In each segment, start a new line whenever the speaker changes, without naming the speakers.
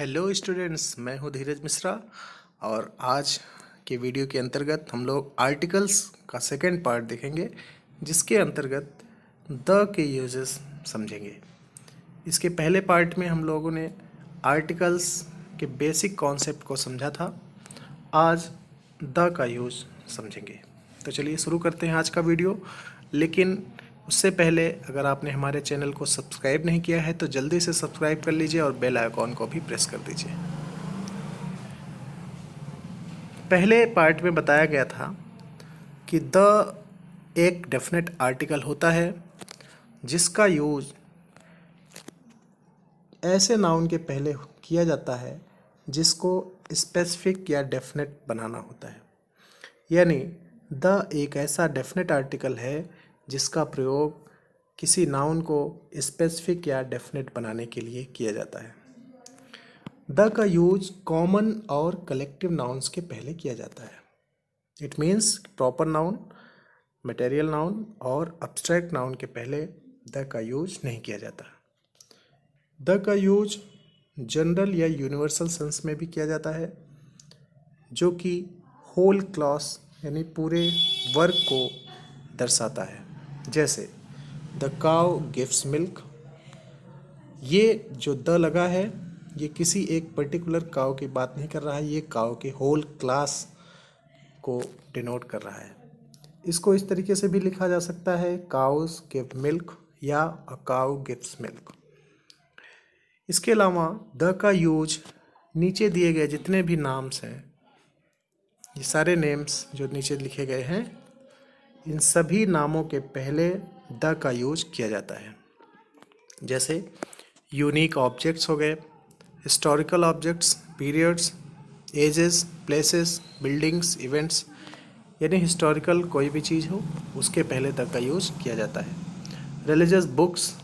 Hello students, मैं हूं धीरज मिश्रा और आज के वीडियो के अंतर्गत हम लोग आर्टिकल्स का सेकंड पार्ट देखेंगे, जिसके अंतर्गत द के यूजेस समझेंगे। इसके पहले पार्ट में हम लोगों ने आर्टिकल्स के बेसिक कॉन्सेप्ट को समझा था। आज द का यूज समझेंगे। तो चलिए शुरू करते हैं आज का वीडियो। लेकिन उससे पहले अगर आपने हमारे चैनल को सब्सक्राइब नहीं किया है तो जल्दी से सब्सक्राइब कर लीजिए और बेल आइकॉन को भी प्रेस कर दीजिए। पहले पार्ट में बताया गया था कि द एक डेफिनेट आर्टिकल होता है जिसका यूज ऐसे नाउन के पहले किया जाता है जिसको स्पेसिफिक या डेफिनेट बनाना होता है। यानी द एक ऐसा डेफिनेट आर्टिकल है जिसका प्रयोग किसी नाउन को स्पेसिफिक या डेफिनेट बनाने के लिए किया जाता है। द का यूज कॉमन और कलेक्टिव नाउन्स के पहले किया जाता है। It means proper noun, material noun और अब्स्ट्रैक्ट नाउन के पहले द का यूज नहीं किया जाता। द का यूज जनरल या यूनिवर्सल सेंस में भी किया जाता है, जो कि होल क्लॉज यानी पूरे वर्ग को दर्शाता है। जैसे द काउ गिव्स मिल्क। ये जो द लगा है ये किसी एक पर्टिकुलर काउ की बात नहीं कर रहा है, ये काउ के होल क्लास को डिनोट कर रहा है। इसको इस तरीके से भी लिखा जा सकता है, काउस गिव मिल्क या अ काउ गिव्स मिल्क। इसके अलावा द का यूज नीचे दिए गए जितने भी नाम्स हैं, ये सारे नेम्स जो नीचे लिखे गए हैं, इन सभी नामों के पहले द का यूज किया जाता है। जैसे यूनिक ऑब्जेक्ट्स हो गए, historical objects, periods, ages, places, buildings, events. यानी हिस्टोरिकल कोई भी चीज़ हो उसके पहले द का यूज़ किया जाता है। रिलीजियस बुक्स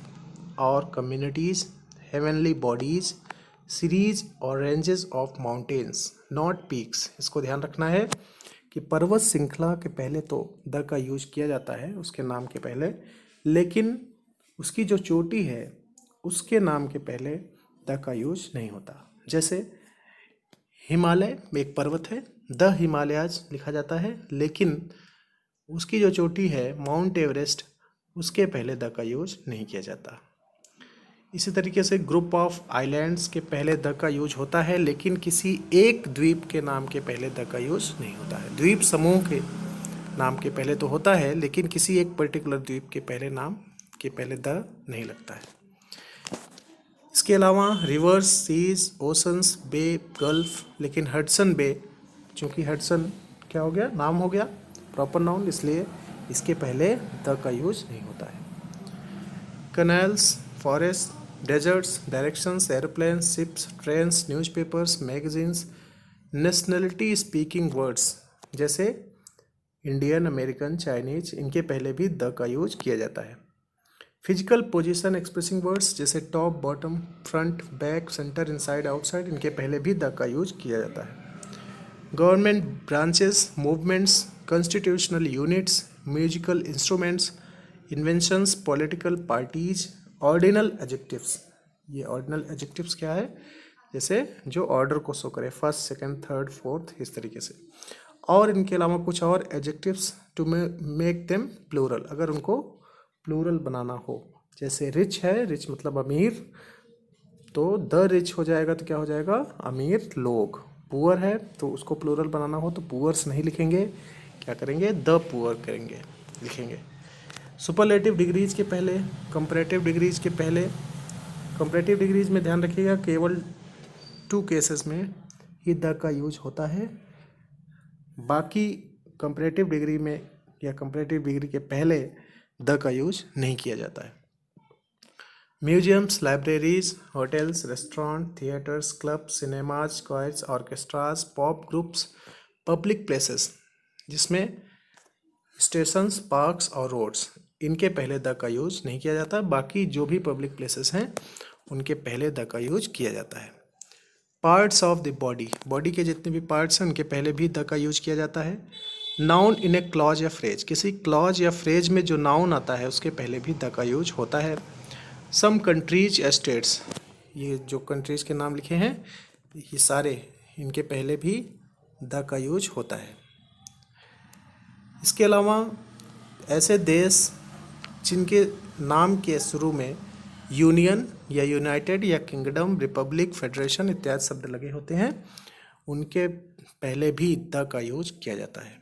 और कम्युनिटीज़, हेवनली बॉडीज़, सीरीज और ranges of mountains, not peaks. इसको ध्यान रखना है कि पर्वत श्रृंखला के पहले तो द का यूज किया जाता है उसके नाम के पहले, लेकिन उसकी जो चोटी है उसके नाम के पहले द का यूज नहीं होता। जैसे हिमालय में एक पर्वत है, द हिमालयाज लिखा जाता है, लेकिन उसकी जो चोटी है माउंट एवरेस्ट, उसके पहले द का यूज नहीं किया जाता। इसी तरीके से ग्रुप ऑफ आइलैंड्स के पहले द का यूज होता है, लेकिन किसी एक द्वीप के नाम के पहले द का यूज नहीं होता है। द्वीप समूह के नाम के पहले तो होता है, लेकिन किसी एक पर्टिकुलर द्वीप के पहले नाम के पहले द नहीं लगता है। इसके अलावा रिवर्स, सीज, ओशंस, बे, गल्फ, लेकिन हडसन बे, चूँकि हडसन क्या हो गया, नाम हो गया, प्रॉपर नाउन, इसलिए इसके पहले द का यूज नहीं होता है। Canals, forest, deserts, directions, airplanes, ships, trains, newspapers, magazines, nationality speaking words जैसे इंडियन, अमेरिकन, चाइनीज, इनके पहले भी द का यूज किया जाता है। फिजिकल पोजीशन एक्सप्रेसिंग वर्ड्स जैसे top, bottom, front, back, centre, inside, outside, इनके पहले भी द का यूज किया जाता है। Government branches, movements, constitutional units, musical instruments, inventions, political parties, ordinal adjectives. ये ऑर्डिनल एडजेक्टिव्स क्या है, जैसे जो ऑर्डर को शो करे, फर्स्ट, सेकंड, थर्ड, फोर्थ, इस तरीके से। और इनके अलावा कुछ और adjectives to make them plural, अगर उनको प्लूरल बनाना हो। जैसे रिच है, रिच मतलब अमीर, तो द रिच हो जाएगा तो क्या हो जाएगा, अमीर लोग। पुअर है तो उसको प्लूरल बनाना हो तो पुअर्स नहीं लिखेंगे, क्या करेंगे, द पुअर करेंगे, लिखेंगे। सुपरलेटिव डिग्रीज के पहले, कंपैरेटिव डिग्रीज के पहले। कंपैरेटिव डिग्रीज में ध्यान रखिएगा केवल 2 केसेस में ही द का यूज होता है, बाकी कंपैरेटिव डिग्री में या कंपैरेटिव डिग्री के पहले द का यूज नहीं किया जाता है। Museums, libraries, hotels, restaurant, theatres, club, cinemas, choirs, orchestras, pop groups, public places जिसमें स्टेशंस, पार्क्स और रोड्स, इनके पहले द का यूज नहीं किया जाता। बाकी जो भी पब्लिक प्लेसेस हैं उनके पहले द का यूज किया जाता है। Parts of the body, body के जितने भी पार्ट्स हैं उनके पहले भी द का यूज किया जाता है। नाउन इन ए क्लॉज या फ्रेज, किसी क्लॉज या फ्रेज में जो नाउन आता है उसके पहले भी द का यूज होता है। सम कंट्रीज या स्टेट्स, ये जो कंट्रीज़ के नाम लिखे हैं ये सारे, इनके पहले भी द का यूज होता है। इसके अलावा ऐसे देश जिनके नाम के शुरू में यूनियन या यूनाइटेड या किंगडम, रिपब्लिक, फेडरेशन इत्यादि शब्द लगे होते हैं, उनके पहले भी द का यूज किया जाता है।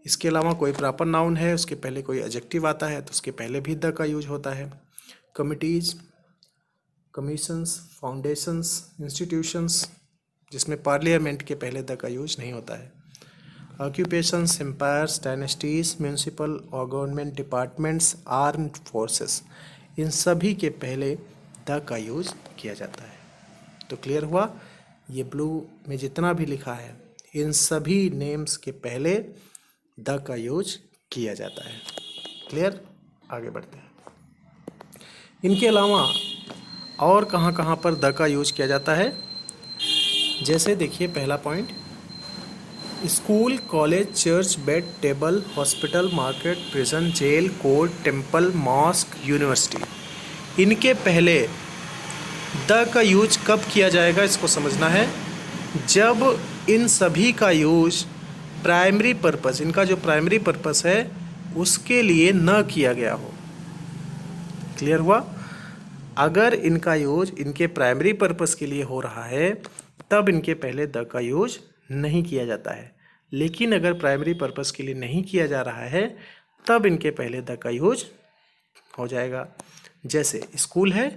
इसके अलावा कोई प्रॉपर नाउन है, उसके पहले कोई एडजेक्टिव आता है तो उसके पहले भी द का यूज होता है। कमिटीज़, कमीशंस, फाउंडेशंस, इंस्टीट्यूशंस जिसमें पार्लियामेंट के पहले द का यूज नहीं होता है। ऑक्यूपेशंस, एम्पायर्स, डायनेस्टीज, म्यूनिसिपल और गवर्नमेंट डिपार्टमेंट्स, आर्म्ड फोर्सेस, इन सभी के पहले द का यूज किया जाता है। तो क्लियर हुआ, ये ब्लू में जितना भी लिखा है इन सभी नेम्स के पहले द का यूज किया जाता है। क्लियर, आगे बढ़ते हैं। इनके अलावा और कहाँ कहाँ पर द का यूज किया जाता है, जैसे देखिए पहला point, school, college, church, bed, table, hospital, market, prison, jail, court, temple, mosque, university, इनके पहले द का यूज कब किया जाएगा इसको समझना है। जब इन सभी का यूज प्राइमरी पर्पस, इनका जो प्राइमरी पर्पस है उसके लिए न किया गया हो। क्लियर हुआ, अगर इनका यूज इनके प्राइमरी पर्पस के लिए हो रहा है तब इनके पहले द का यूज नहीं किया जाता है, लेकिन अगर प्राइमरी पर्पस के लिए नहीं किया जा रहा है तब इनके पहले द का यूज हो जाएगा। जैसे स्कूल है,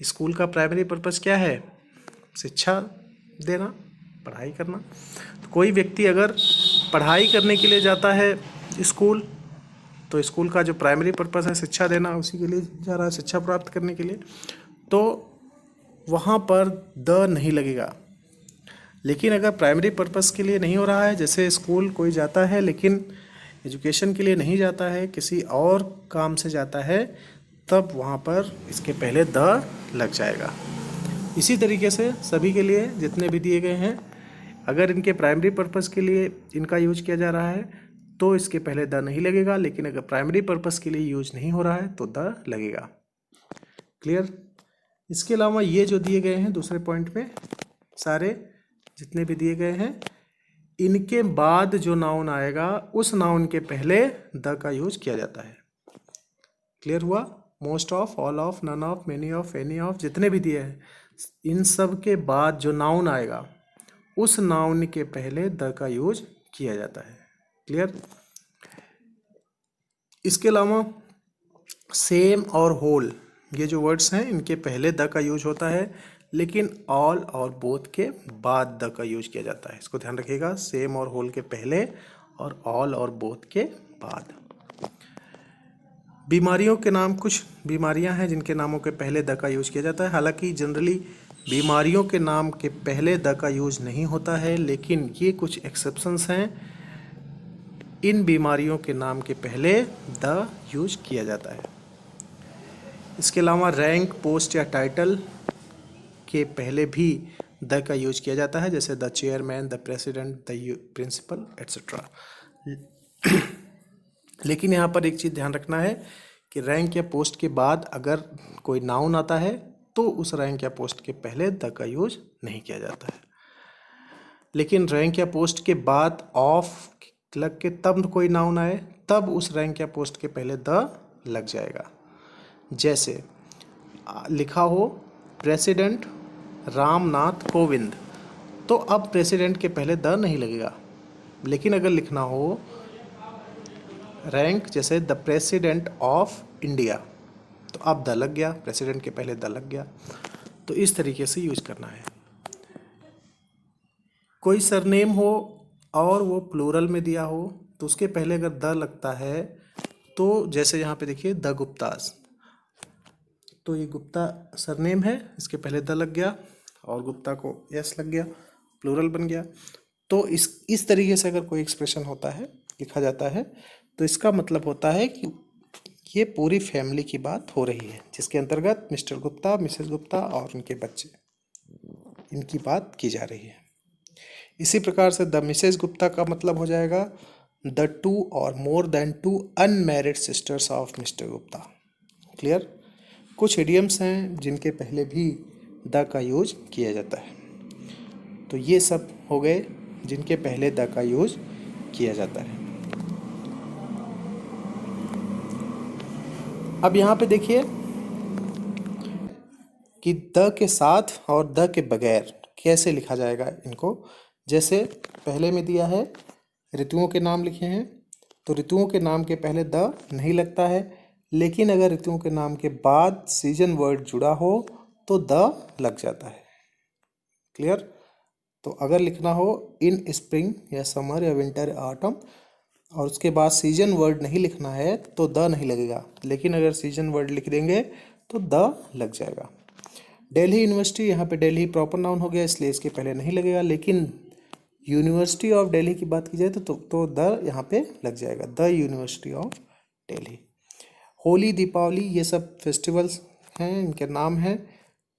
स्कूल का प्राइमरी पर्पस क्या है, शिक्षा देना, पढ़ाई करना। तो कोई व्यक्ति अगर पढ़ाई करने के लिए जाता है स्कूल, तो स्कूल का जो प्राइमरी पर्पस है शिक्षा देना, उसी के लिए जा रहा है, शिक्षा प्राप्त करने के लिए, तो वहाँ पर द नहीं लगेगा। लेकिन अगर प्राइमरी पर्पस के लिए नहीं हो रहा है, जैसे स्कूल कोई जाता है लेकिन एजुकेशन के लिए नहीं जाता है, किसी और काम से जाता है, तब वहाँ पर इसके पहले द लग जाएगा। इसी तरीके से सभी के लिए जितने भी दिए गए हैं, अगर इनके प्राइमरी पर्पस के लिए इनका यूज किया जा रहा है तो इसके पहले द नहीं लगेगा, लेकिन अगर प्राइमरी पर्पस के लिए यूज नहीं हो रहा है तो द लगेगा। क्लियर। इसके अलावा ये जो दिए गए हैं दूसरे पॉइंट में, सारे जितने भी दिए गए हैं, इनके बाद जो नाउन आएगा उस नाउन के पहले द का यूज किया जाता है। क्लियर हुआ। Most of, all of, none of, many of, any of, जितने भी दिए हैं, इन सब के बाद जो नाउन आएगा उस नाउन के पहले द का यूज किया जाता है। क्लियर। इसके अलावा सेम और होल, ये जो वर्ड्स हैं इनके पहले द का यूज होता है, लेकिन ऑल और बोथ के बाद द का यूज किया जाता है। इसको ध्यान रखिएगा, सेम और होल के पहले और ऑल और बोथ के बाद। बीमारियों के नाम, कुछ बीमारियां हैं जिनके नामों के पहले द का यूज किया जाता है। हालांकि जनरली बीमारियों के नाम के पहले द का यूज नहीं होता है, लेकिन ये कुछ एक्सेप्शंस हैं, इन बीमारियों के नाम के पहले द यूज किया जाता है। इसके अलावा रैंक, पोस्ट या टाइटल के पहले भी द का यूज किया जाता है, जैसे the chairman, the president, the principal etcetera. लेकिन यहाँ पर एक चीज़ ध्यान रखना है कि रैंक या पोस्ट के बाद अगर कोई नाउन आता है तो उस रैंक या पोस्ट के पहले द का यूज नहीं किया जाता है। लेकिन रैंक या पोस्ट के बाद ऑफ लग के तब कोई नाउन आए तब उस रैंक या पोस्ट के पहले द लग जाएगा। जैसे लिखा हो प्रेसिडेंट रामनाथ कोविंद, तो अब प्रेसिडेंट के पहले द नहीं लगेगा। लेकिन अगर लिखना हो रैंक, जैसे द प्रेसिडेंट ऑफ इंडिया, तो अब द लग गया, प्रेसिडेंट के पहले द लग गया। तो इस तरीके से यूज करना है। कोई सरनेम हो और वो प्लूरल में दिया हो तो उसके पहले अगर द लगता है, तो जैसे यहाँ पे देखिए द गुप्तास, तो ये गुप्ता सरनेम है, इसके पहले द लग गया और गुप्ता को यस लग गया, प्लूरल बन गया। तो इस तरीके से अगर कोई एक्सप्रेशन होता है, लिखा जाता है, तो इसका मतलब होता है कि ये पूरी फैमिली की बात हो रही है, जिसके अंतर्गत मिस्टर गुप्ता, मिसेस गुप्ता और उनके बच्चे, इनकी बात की जा रही है। इसी प्रकार से द मिसेस गुप्ता का मतलब हो जाएगा द 2 और more than 2 unmarried sisters of mister Gupta. Clear. कुछ इडियम्स हैं जिनके पहले भी द का यूज किया जाता है। तो ये सब हो गए जिनके पहले द का यूज किया जाता है। अब यहाँ पे देखिए कि द के साथ और द के बगैर कैसे लिखा जाएगा इनको। जैसे पहले में दिया है ऋतुओं के नाम लिखे हैं, तो ऋतुओं के नाम के पहले द नहीं लगता है, लेकिन अगर ऋतुओं के नाम के बाद सीजन वर्ड जुड़ा हो तो द लग जाता है। क्लियर? तो अगर लिखना हो इन स्प्रिंग या समर या विंटर या ऑटम और उसके बाद सीजन वर्ड नहीं लिखना है तो द नहीं लगेगा, लेकिन अगर सीजन वर्ड लिख देंगे तो द लग जाएगा। दिल्ली यूनिवर्सिटी, यहाँ पे दिल्ली प्रॉपर नाउन हो गया इसलिए इसके पहले नहीं लगेगा, लेकिन यूनिवर्सिटी ऑफ दिल्ली की बात की जाए तो द यहाँ पे लग जाएगा, the university of Delhi. Holi, Deepawali ये सब फेस्टिवल्स हैं, इनके नाम हैं,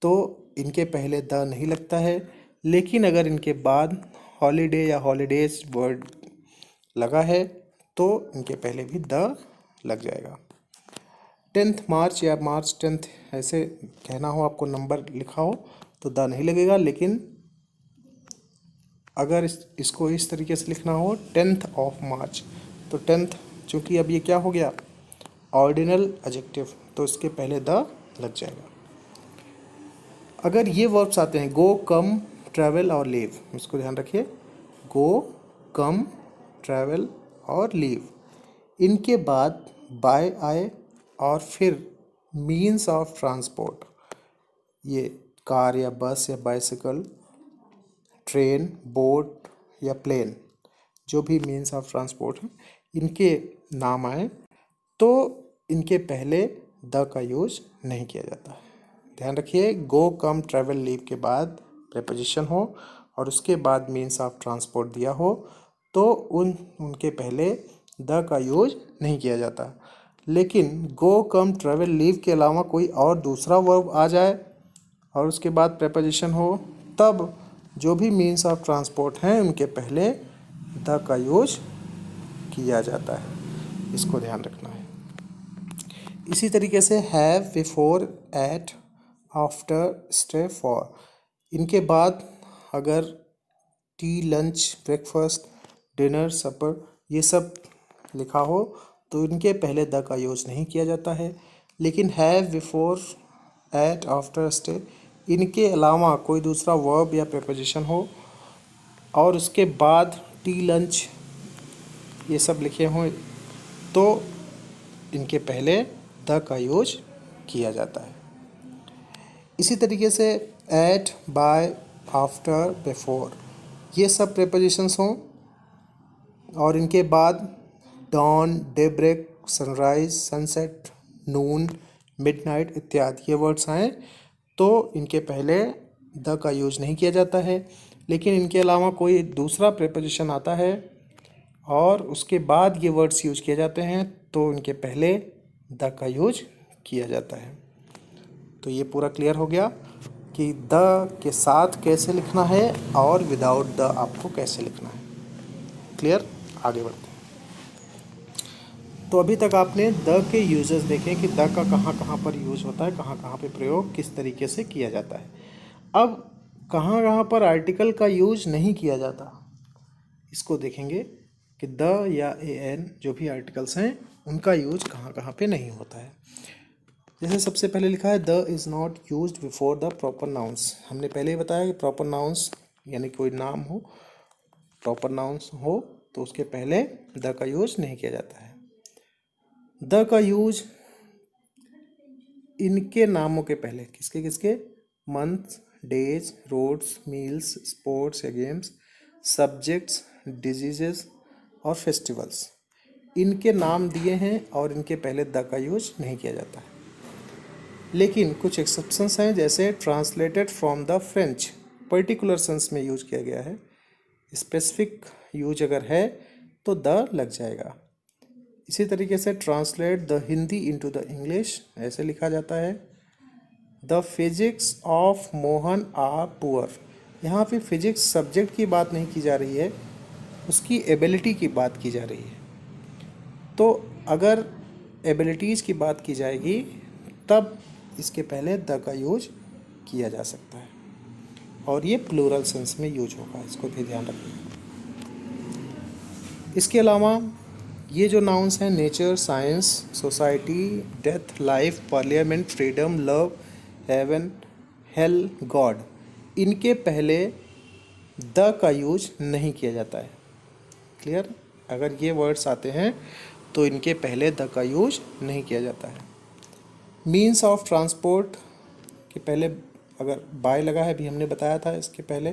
तो इनके पहले द नहीं लगता है, लेकिन अगर इनके बाद हॉलीडे या हॉलीडेज वर्ड लगा है तो इनके पहले भी द लग जाएगा। 10th मार्च या मार्च 10th ऐसे कहना हो, आपको नंबर लिखा हो तो द नहीं लगेगा, लेकिन अगर इसको इस तरीके से लिखना हो 10th ऑफ मार्च, तो 10th चूँकि अब ये क्या हो गया ऑर्डिनल एडजेक्टिव, तो इसके पहले द लग जाएगा। अगर ये वर्ब्स आते हैं गो, कम, ट्रैवल और लीव, इसको ध्यान रखिए, गो, कम, ट्रैवल और लीव, इनके बाद बाय आए और फिर मीन्स ऑफ ट्रांसपोर्ट, ये कार या बस या बाइसिकल, ट्रेन, बोट या प्लेन, जो भी मीन्स ऑफ ट्रांसपोर्ट हैं, इनके नाम आए तो इनके पहले द का यूज नहीं किया जाता। ध्यान रखिए, गो, कम, ट्रैवल, लीव के बाद प्रेपोजिशन हो और उसके बाद मीन्स ऑफ ट्रांसपोर्ट दिया हो तो उनके पहले द का यूज नहीं किया जाता। लेकिन गो, कम, ट्रैवल, लीव के अलावा कोई और दूसरा वर्ब आ जाए और उसके बाद प्रेपोजिशन हो, तब जो भी मीन्स ऑफ ट्रांसपोर्ट हैं उनके पहले द का यूज किया जाता है, इसको ध्यान रखना है। इसी तरीके से have, before, at, after, stay, for, इनके बाद अगर tea, lunch, breakfast, dinner, supper ये सब लिखा हो तो इनके पहले द का यूज नहीं किया जाता है। लेकिन have, before, at, after, stay, इनके अलावा कोई दूसरा वर्ब या प्रेपोजिशन हो और उसके बाद टी, लंच ये सब लिखे हों तो इनके पहले द का यूज किया जाता है। इसी तरीके से एट, बाय, आफ्टर, बिफोर ये सब प्रेपोजिशंस हों और इनके बाद डॉन, डेब्रेक, सनराइज, सनसेट, नून, मिडनाइट इत्यादि ये वर्ड्स आए तो इनके पहले द का यूज नहीं किया जाता है। लेकिन इनके अलावा कोई दूसरा प्रेपोजिशन आता है और उसके बाद ये वर्ड्स यूज किए जाते हैं तो इनके पहले द का यूज किया जाता है। तो ये पूरा क्लियर हो गया कि द के साथ कैसे लिखना है और विदाउट द आपको कैसे लिखना है। क्लियर? आगे बढ़ते हैं। तो अभी तक आपने द के यूजेस देखे कि द का कहाँ कहाँ पर यूज होता है, कहाँ कहाँ पे प्रयोग किस तरीके से किया जाता है। अब कहाँ कहाँ पर आर्टिकल का यूज नहीं किया जाता, इसको देखेंगे कि द या ए एन जो भी आर्टिकल्स हैं उनका यूज कहाँ कहाँ पे नहीं होता है। जैसे सबसे पहले लिखा है the is not used before the proper nouns. हमने पहले ही बताया कि प्रॉपर नाउंस यानी कोई नाम हो, प्रॉपर नाउंस हो तो उसके पहले द का यूज नहीं किया जाता है। द का यूज इनके नामों के पहले किसके किसके month, days, roads, meals, sports या गेम्स, सब्जेक्ट्स, डिजीजेस और फेस्टिवल्स, इनके नाम दिए हैं और इनके पहले द का यूज नहीं किया जाता है। लेकिन कुछ एक्सेप्शंस हैं, जैसे translated from the French particular sense में यूज किया गया है, स्पेसिफिक यूज अगर है तो द लग जाएगा। इसी तरीके से translate the Hindi into the English ऐसे लिखा जाता है। The physics of Mohan are poor, यहाँ पे फिजिक्स सब्जेक्ट की बात नहीं की जा रही है, उसकी एबिलिटी की बात की जा रही है। तो अगर एबिलिटीज़ की बात की जाएगी तब इसके पहले द का यूज किया जा सकता है और ये प्लूरल सेंस में यूज होगा, इसको भी ध्यान रखना। इसके अलावा ये जो नाउन्स हैं nature, science, society, death, life, parliament, freedom, love, heaven, hell, God, इनके पहले द का यूज नहीं किया जाता है। क्लियर? अगर ये वर्ड्स आते हैं तो इनके पहले द का यूज नहीं किया जाता है। मीन्स ऑफ ट्रांसपोर्ट के पहले अगर बाय लगा है, भी हमने बताया था इसके पहले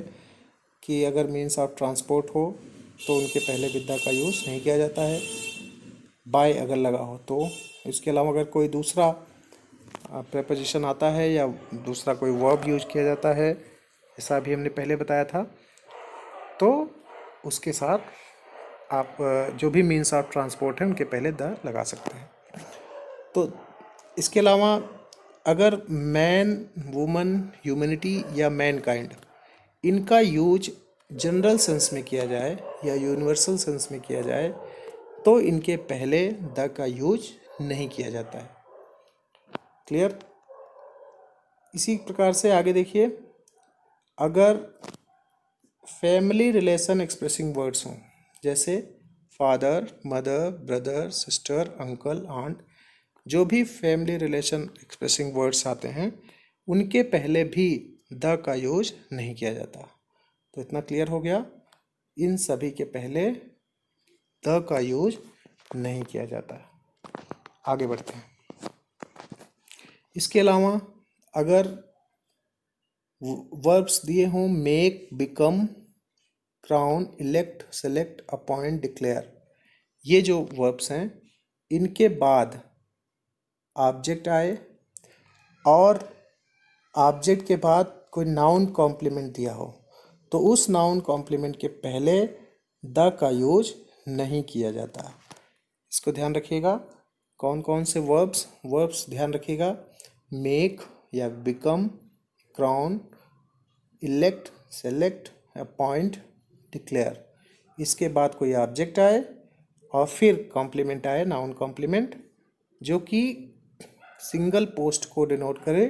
कि अगर मीन्स ऑफ ट्रांसपोर्ट हो तो उनके पहले विद द का यूज नहीं किया जाता है, बाय अगर लगा हो तो। इसके अलावा अगर कोई दूसरा प्रेपोजिशन आता है या दूसरा कोई वर्ब यूज किया जाता है, ऐसा भी हमने पहले बताया था, तो उसके साथ आप जो भी मीन्स ऑफ ट्रांसपोर्ट है उनके पहले द लगा सकते हैं। तो इसके अलावा अगर मैन, वुमन, ह्यूमैनिटी या मैनकाइंड, इनका यूज जनरल सेंस में किया जाए या यूनिवर्सल सेंस में किया जाए तो इनके पहले द का यूज नहीं किया जाता है। क्लियर? इसी प्रकार से आगे देखिए, अगर फैमिली रिलेशन एक्सप्रेसिंग वर्ड्स हों, जैसे father, mother, brother, sister, uncle, aunt, जो भी फैमिली रिलेशन एक्सप्रेसिंग वर्ड्स आते हैं उनके पहले भी द का यूज नहीं किया जाता। तो इतना क्लियर हो गया, इन सभी के पहले द का यूज नहीं किया जाता। आगे बढ़ते हैं। इसके अलावा अगर वर्ब्स दिए हों make, become, crown, elect, select, appoint, declare, ये जो वर्ब्स हैं इनके बाद ऑब्जेक्ट आए और ऑब्जेक्ट के बाद कोई नाउन कॉम्प्लीमेंट दिया हो तो उस नाउन कॉम्प्लीमेंट के पहले द का यूज नहीं किया जाता। इसको ध्यान रखिएगा। कौन कौन से वर्ब्स ध्यान रखिएगा, मेक या become, crown, elect, select, appoint, declare, इसके बाद कोई ऑब्जेक्ट आए और फिर कॉम्प्लीमेंट आए, नाउन कॉम्प्लीमेंट, जो कि सिंगल पोस्ट को डिनोट करे,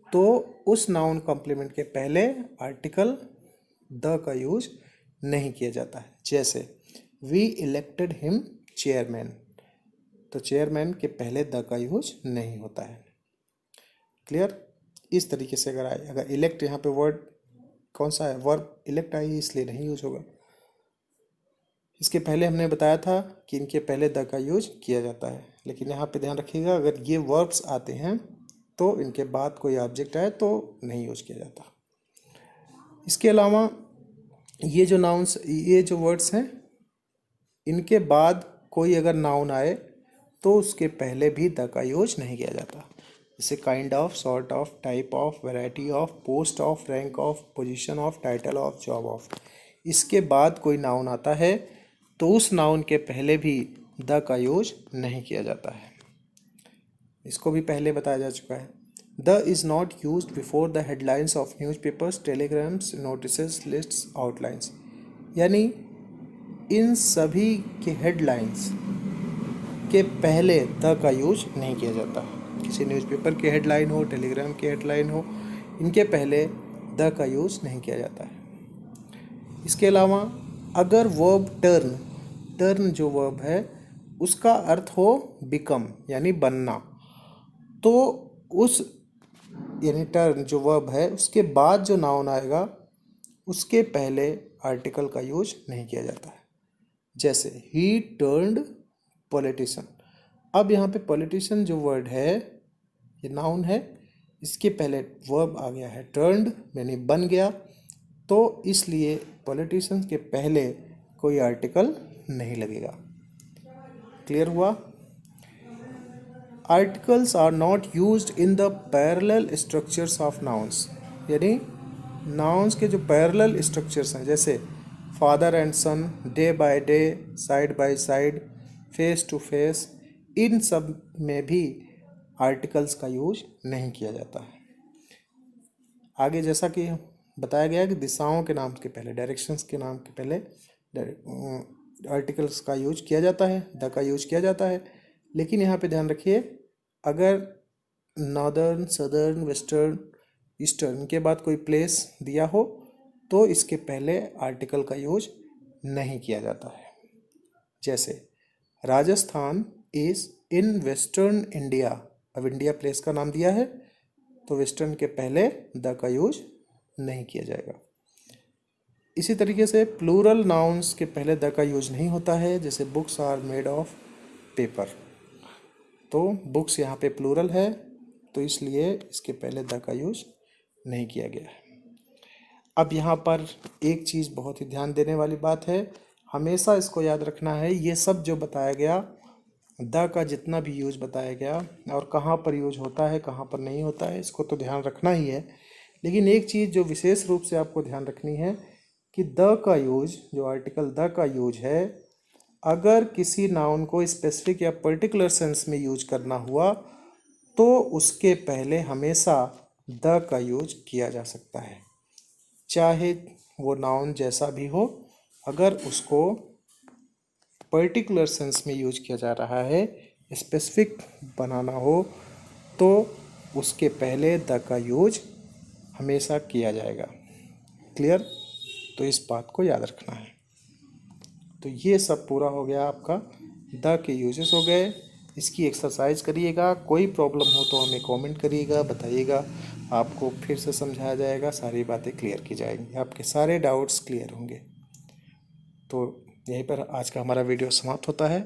तो उस नाउन कॉम्प्लीमेंट के पहले आर्टिकल द का यूज नहीं किया जाता है। जैसे वी इलेक्टेड हिम चेयरमैन, तो चेयरमैन के पहले द का यूज नहीं होता है। क्लियर? इस तरीके से अगर आए, अगर इलेक्ट यहाँ पे वर्ड कौन सा है, वर्ब इलेक्ट आई इसलिए नहीं यूज होगा। इसके पहले हमने बताया था कि इनके पहले द का यूज किया जाता है, लेकिन यहाँ पे ध्यान रखिएगा अगर ये वर्ब्स आते हैं तो इनके बाद कोई ऑब्जेक्ट आए तो नहीं यूज किया जाता। इसके अलावा ये जो वर्ड्स हैं इनके बाद कोई अगर नाउन आए तो उसके पहले भी द का यूज नहीं किया जाता। जैसे kind of, sort of, type of, variety of, post of, rank of, position of, title of, job of, इसके बाद कोई नाउन आता है तो उस नाउन के पहले भी द का यूज नहीं किया जाता है। इसको भी पहले बताया जा चुका है। The is not use before the headlines of newspapers, telegrams, notices, lists, outlines, यानी इन सभी के हेडलाइंस के पहले द का यूज नहीं किया जाता। किसी न्यूज़पेपर के हेडलाइन हो, टेलीग्राम के हेडलाइन हो, इनके पहले द का यूज नहीं किया जाता है। इसके अलावा अगर वर्ब टर्न जो वर्ब है उसका अर्थ हो बिकम यानी बनना, तो उस यानी टर्न जो वर्ब है उसके बाद जो नाउन आएगा उसके पहले आर्टिकल का यूज नहीं किया जाता है। जैसे ही टर्न्ड पॉलिटिशियन, अब यहाँ पे पॉलिटिशियन जो वर्ड है ये नाउन है, इसके पहले वर्ब आ गया है टर्न्ड यानी बन गया, तो इसलिए पॉलिटिशियन के पहले कोई आर्टिकल नहीं लगेगा। क्लियर हुआ? Articles are not used in the parallel structures of nouns, यानी नाउन्स के जो पैरेलल स्ट्रक्चर्स हैं जैसे father and son, day by day, side by side, face to face, इन सब में भी आर्टिकल्स का यूज नहीं किया जाता है। आगे जैसा कि बताया गया कि दिशाओं के नाम के पहले, डायरेक्शंस के नाम के पहले आर्टिकल्स का यूज किया जाता है, द का यूज किया जाता है। लेकिन यहाँ पे ध्यान रखिए, अगर नॉर्दर्न, सदर्न, वेस्टर्न ईस्टर्न के बाद कोई प्लेस दिया हो तो इसके पहले आर्टिकल का यूज नहीं किया जाता है। जैसे Rajasthan is in western India, अब इंडिया प्लेस का नाम दिया है तो वेस्टर्न के पहले द का यूज नहीं किया जाएगा। इसी तरीके से प्लूरल नाउन्स के पहले द का यूज नहीं होता है। जैसे books are made of paper, तो बुक्स यहाँ पे प्लूरल है तो इसलिए इसके पहले द का यूज नहीं किया गया है। अब यहाँ पर एक चीज़ बहुत ही ध्यान देने वाली बात है, हमेशा इसको याद रखना है, ये सब जो बताया गया, द का जितना भी यूज बताया गया और कहाँ पर यूज होता है कहाँ पर नहीं होता है, इसको तो ध्यान रखना ही है। लेकिन एक चीज़ जो विशेष रूप से आपको ध्यान रखनी है कि द का यूज, जो आर्टिकल द का यूज है, अगर किसी नाउन को स्पेसिफिक या पर्टिकुलर सेंस में यूज करना हुआ तो उसके पहले हमेशा द का यूज किया जा सकता है, चाहे वो नाउन जैसा भी हो। अगर उसको पर्टिकुलर सेंस में यूज किया जा रहा है, स्पेसिफिक बनाना हो, तो उसके पहले द का यूज हमेशा किया जाएगा। क्लियर? तो इस बात को याद रखना है। तो ये सब पूरा हो गया आपका, द के यूजेस हो गए। इसकी एक्सरसाइज करिएगा, कोई प्रॉब्लम हो तो हमें कमेंट करिएगा, बताइएगा, आपको फिर से समझाया जाएगा, सारी बातें क्लियर की जाएंगी, आपके सारे डाउट्स क्लियर होंगे। तो यहीं पर आज का हमारा वीडियो समाप्त होता है।